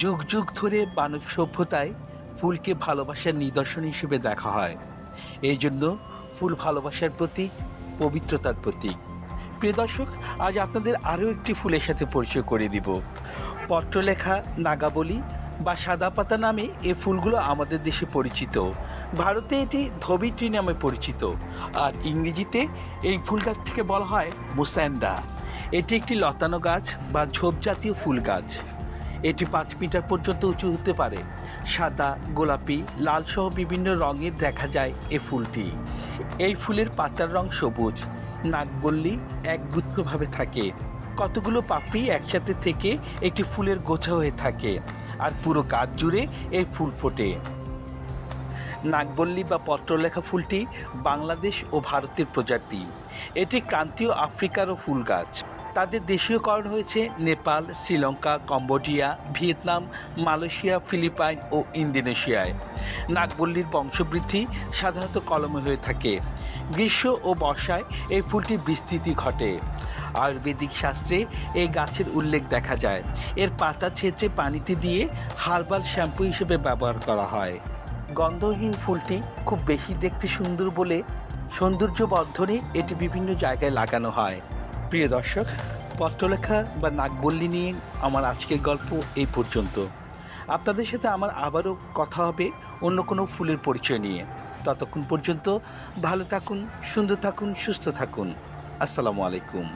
যুগ যুগ ধরে মানব সভ্যতায় ফুলকে ভালোবাসার নিদর্শন হিসেবে দেখা হয়। এই জন্য ফুল ভালোবাসার প্রতীক, পবিত্রতার প্রতীক। প্রিয় দর্শক, আজ আপনাদের আরও একটি ফুলের সাথে পরিচয় করে দিব। পত্রলেখা নাগাবলি বা সাদা পাতা নামে এই ফুলগুলো আমাদের দেশে পরিচিত। ভারতে এটি ধবিত্রী নামে পরিচিত, আর ইংরেজিতে এই ফুল গাছটিকে বলা হয় মুস্যান্ডা। এটি একটি লতানো গাছ বা ঝোপ জাতীয় ফুল গাছ। এটি 5 মিটার পর্যন্ত উঁচু হতে পারে। সাদা, গোলাপি, লাল সহ বিভিন্ন রঙের দেখা যায় এ ফুলটি। এই ফুলের পাতার রং সবুজ। নাগবল্লী একগুচ্ছভাবে থাকে। কতগুলো পাপড়ি একসাথে থেকে একটি ফুলের গোছা হয়ে থাকে, আর পুরো গাছ জুড়ে এই ফুল ফোটে। নাগবল্লী বা পত্রলেখা ফুলটি বাংলাদেশ ও ভারতের প্রজাতি। এটি ক্রান্তীয় আফ্রিকারও ফুল গাছ। তাদের দেশীয়করণ হয়েছে Nepal, Sri Lanka, Cambodia, Vietnam, Malaysia, Philippine ও ইন্দোনেশিয়ায়। নাগবল্লীর বংশবৃদ্ধি সাধারণত কলমে হয়ে থাকে। গ্রীষ্ম ও বর্ষায় এই ফুলটির বিস্তৃতি ঘটে। আয়ুর্বেদিক শাস্ত্রে এই গাছের উল্লেখ দেখা যায়। এর পাতা ছেঁচে পানিতে দিয়ে হার্বাল শ্যাম্পু হিসেবে ব্যবহার করা হয়। গন্ধহীন ফুলটি খুব বেশি দেখতে সুন্দর বলে সৌন্দর্য বর্ধনে এটি বিভিন্ন জায়গায় লাগানো হয়। প্রিয় দর্শক, পত্রলেখা বা নাগবল্লী নিয়ে আমার আজকের গল্প এই পর্যন্ত। আপনাদের সাথে আমার আবারও কথা হবে অন্য কোনো ফুলের পরিচয় নিয়ে। ততক্ষণ পর্যন্ত ভালো থাকুন, সুন্দর থাকুন, সুস্থ থাকুন। আসসালামু আলাইকুম।